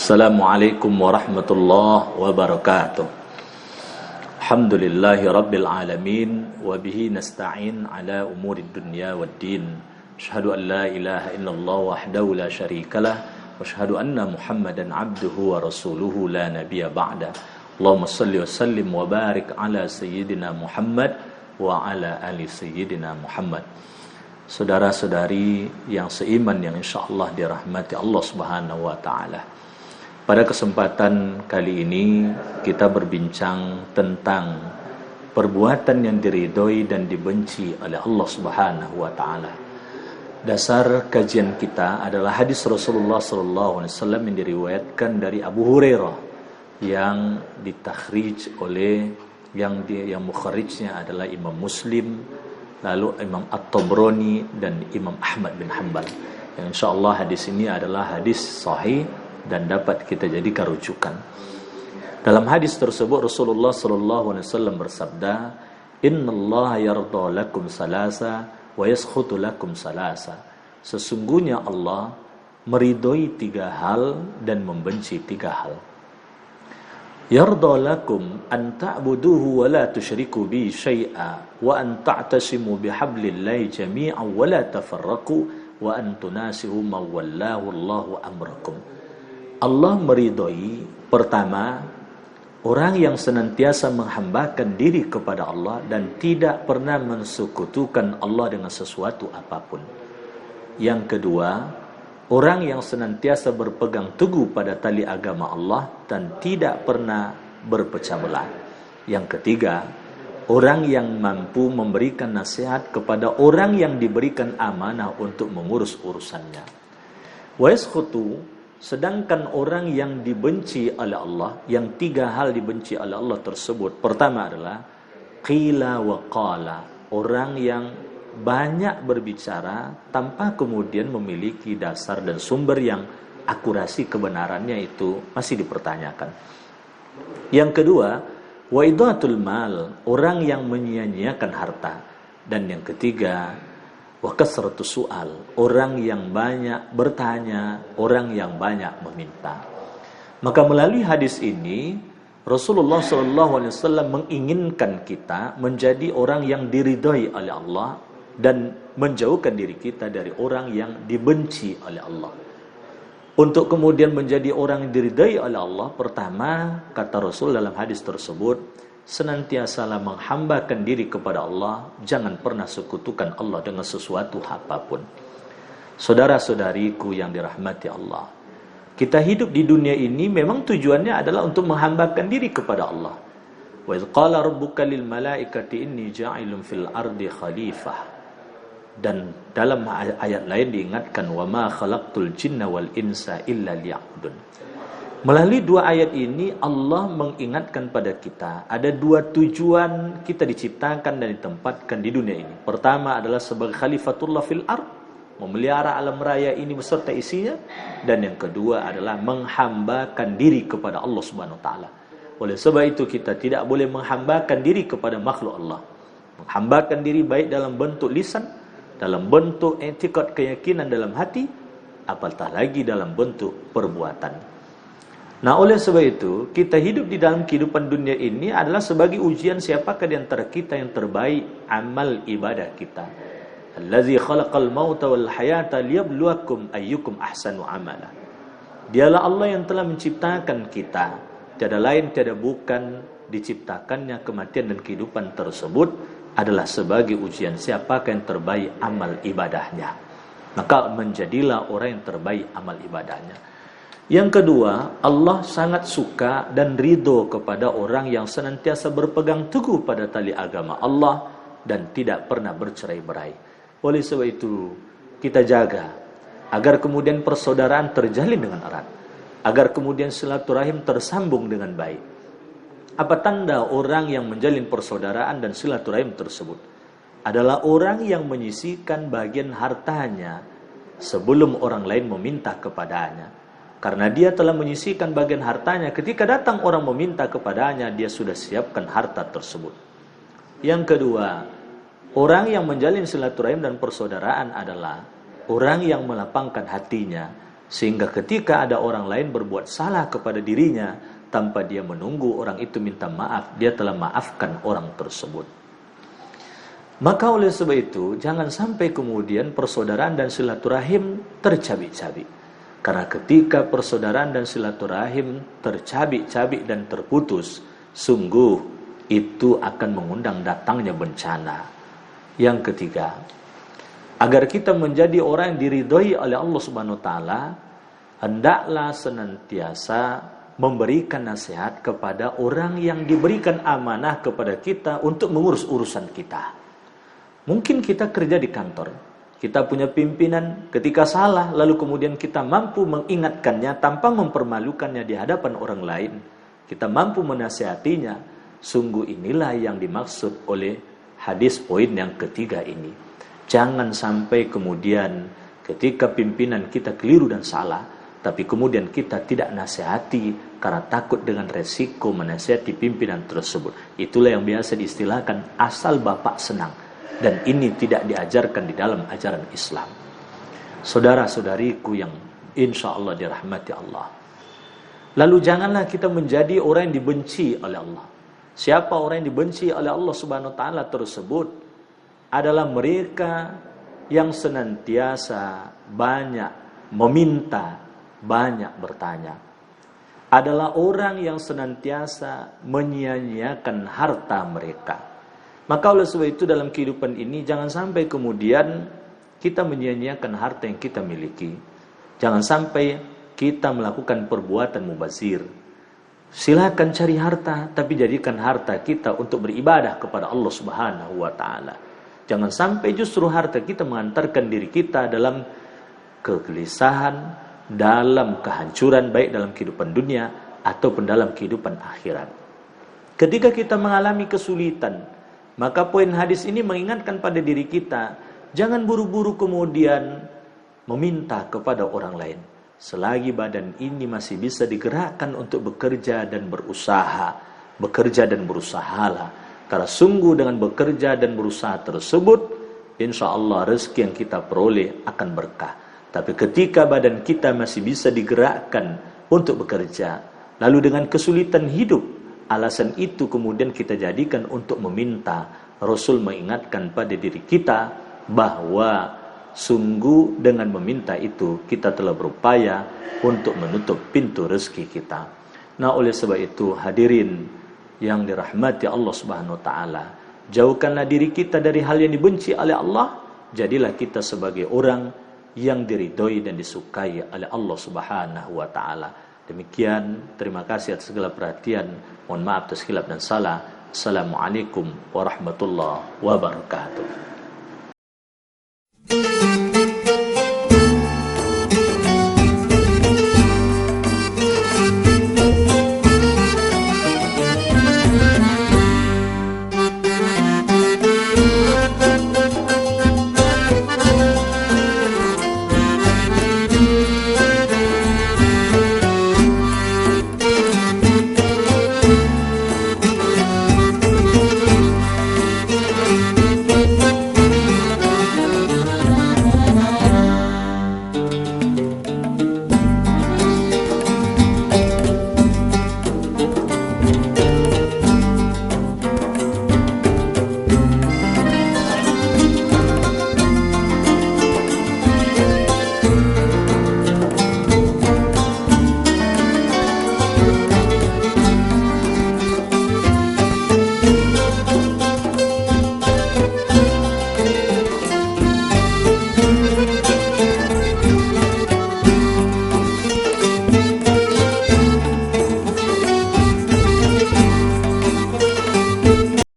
Assalamualaikum warahmatullahi wabarakatuh. Alhamdulillahi rabbil alamin wa bihi nasta'in ala umurid dunya waddin. Asyhadu an la ilaha illallah wahdahu la syarikalah wa asyhadu anna Muhammadan abduhu wa rasuluhu la nabiyya ba'da. Allahumma shalli wa sallim wa barik ala sayyidina Muhammad wa ala ali sayyidina Muhammad. Saudara-saudari yang seiman yang insyaallah dirahmati Allah Subhanahu wa taala. Pada kesempatan kali ini kita berbincang tentang perbuatan yang diridhoi dan dibenci oleh Allah Subhanahu wa taala. Dasar kajian kita adalah hadis Rasulullah sallallahu alaihi wasallam yang diriwayatkan dari Abu Hurairah yang ditakhrij oleh yang mukharijnya adalah Imam Muslim, lalu Imam At-Tabrani dan Imam Ahmad bin Hanbal. Yang insyaallah hadis ini adalah hadis sahih dan dapat kita jadikan rujukan. Dalam hadis tersebut Rasulullah sallallahu alaihi wasallam bersabda, "Innallaha yardha lakum salasa wa yaskhutu lakum salasa." Sesungguhnya Allah meridhoi 3 hal dan membenci 3 hal. Yardha lakum an ta'buduhu wa la tusyriku bi syai'a wa an ta'tasimu bihablillahi jami'an wa la tafarraqu wa an tunasihu ma wallahu Allahu amrakum. Allah meridhoi pertama orang yang senantiasa menghambakan diri kepada Allah dan tidak pernah mensekutukan Allah dengan sesuatu apapun. Yang kedua, orang yang senantiasa berpegang teguh pada tali agama Allah dan tidak pernah berpecah belah. Yang ketiga, orang yang mampu memberikan nasihat kepada orang yang diberikan amanah untuk mengurus urusannya. Wa yaskhutu, sedangkan orang yang dibenci oleh Allah, yang 3 hal dibenci oleh Allah tersebut, pertama adalah qila wa qala, orang yang banyak berbicara tanpa kemudian memiliki dasar dan sumber yang akurasi kebenarannya itu masih dipertanyakan. Yang kedua, wa idhatul mal, orang yang menyia-nyiakan harta. Dan yang ketiga, wa kasratus su'al, orang yang banyak bertanya, orang yang banyak meminta. Maka melalui hadis ini Rasulullah SAW menginginkan kita menjadi orang yang diridhai oleh Allah dan menjauhkan diri kita dari orang yang dibenci oleh Allah. Untuk kemudian menjadi orang yang diridhai oleh Allah, pertama kata Rasul dalam hadis tersebut, senantiasalah menghambakan diri kepada Allah, jangan pernah sekutukan Allah dengan sesuatu apapun. Saudara-saudariku yang dirahmati Allah, kita hidup di dunia ini memang tujuannya adalah untuk menghambakan diri kepada Allah. Wa idz qala rabbuka lil malaikati inni ja'ilun fil ardi khalifah. Dan dalam ayat lain diingatkan, wa ma khalaqtul jinna wal insa illa liya'budun. Melalui 2 ayat ini Allah mengingatkan pada kita ada 2 tujuan kita diciptakan dan ditempatkan di dunia ini. Pertama adalah sebagai khalifatullah fil ard, memelihara alam raya ini beserta isinya, dan yang kedua adalah menghambakan diri kepada Allah Subhanahu wa taala. Oleh sebab itu kita tidak boleh menghambakan diri kepada makhluk Allah. Menghambakan diri baik dalam bentuk lisan, dalam bentuk etikad keyakinan dalam hati, apatah lagi dalam bentuk perbuatan. Nah, oleh sebab itu, kita hidup di dalam kehidupan dunia ini adalah sebagai ujian siapakah di antara kita yang terbaik amal ibadah kita. Allazi khalaqal mauta wal hayata liyabluwakum ayyukum ahsanu amala. Dialah Allah yang telah menciptakan kita. Tiada lain, tiada bukan, diciptakannya kematian dan kehidupan tersebut adalah sebagai ujian siapakah yang terbaik amal ibadahnya. Maka menjadilah orang yang terbaik amal ibadahnya. Yang kedua, Allah sangat suka dan ridho kepada orang yang senantiasa berpegang teguh pada tali agama Allah dan tidak pernah bercerai-berai. Oleh sebab itu, kita jaga agar kemudian persaudaraan terjalin dengan erat, agar kemudian silaturahim tersambung dengan baik. Apa tanda orang yang menjalin persaudaraan dan silaturahim tersebut? Adalah orang yang menyisihkan bagian hartanya sebelum orang lain meminta kepadanya. Karena dia telah menyisihkan bagian hartanya, ketika datang orang meminta kepadanya, dia sudah siapkan harta tersebut. Yang kedua, orang yang menjalin silaturahim dan persaudaraan adalah orang yang melapangkan hatinya Sehingga ketika ada orang lain berbuat salah kepada dirinya, tanpa dia menunggu orang itu minta maaf, dia telah maafkan orang tersebut. Maka oleh sebab itu, jangan sampai kemudian persaudaraan dan silaturahim tercabik-cabik. Karena ketika persaudaraan dan silaturahim tercabik-cabik dan terputus, sungguh itu akan mengundang datangnya bencana. Yang ketiga, agar kita menjadi orang yang diridhoi oleh Allah Subhanahu wa taala, hendaklah senantiasa memberikan nasihat kepada orang yang diberikan amanah kepada kita untuk mengurus urusan kita. Mungkin kita kerja di kantor, kita punya pimpinan, ketika salah lalu kemudian kita mampu mengingatkannya tanpa mempermalukannya di hadapan orang lain, kita mampu menasihatinya. Sungguh inilah yang dimaksud oleh hadis poin yang ketiga ini. Jangan sampai kemudian ketika pimpinan kita keliru dan salah, tapi kemudian kita tidak nasihati karena takut dengan resiko menasihati pimpinan tersebut. Itulah yang biasa diistilahkan asal bapak senang. Dan ini tidak diajarkan di dalam ajaran Islam. Saudara-saudariku yang insya Allah dirahmati Allah. Lalu janganlah kita menjadi orang yang dibenci oleh Allah. Siapa orang yang dibenci oleh Allah Subhanahu wa taala tersebut? Adalah mereka yang senantiasa banyak meminta, banyak bertanya. Adalah orang yang senantiasa menyia-nyiakan harta mereka. Maka oleh sebab itu dalam kehidupan ini jangan sampai kemudian kita menyia-nyiakan harta yang kita miliki. Jangan sampai kita melakukan perbuatan mubazir. Silakan cari harta, tapi jadikan harta kita untuk beribadah kepada Allah Subhanahu wa taala. Jangan sampai justru harta kita mengantarkan diri kita dalam kegelisahan, dalam kehancuran baik dalam kehidupan dunia ataupun dalam kehidupan akhirat. Ketika kita mengalami kesulitan, maka poin hadis ini mengingatkan pada diri kita, jangan buru-buru kemudian meminta kepada orang lain. Selagi badan ini masih bisa digerakkan untuk bekerja dan berusaha, bekerja dan berusahalah. Karena sungguh dengan bekerja dan berusaha tersebut, insya Allah rezeki yang kita peroleh akan berkah. Tapi ketika badan kita masih bisa digerakkan untuk bekerja, lalu dengan kesulitan hidup, alasan itu kemudian kita jadikan untuk meminta. Rasul mengingatkan pada diri kita bahwa sungguh dengan meminta itu kita telah berupaya untuk menutup pintu rezeki kita. Nah oleh sebab itu hadirin yang dirahmati Allah Subhanahu wa taala, jauhkanlah diri kita dari hal yang dibenci oleh Allah, jadilah kita sebagai orang yang diridhoi dan disukai oleh Allah Subhanahu wa taala. Demikian, terima kasih atas segala perhatian. Mohon maaf atas khilaf dan salah. Assalamualaikum warahmatullahi wabarakatuh.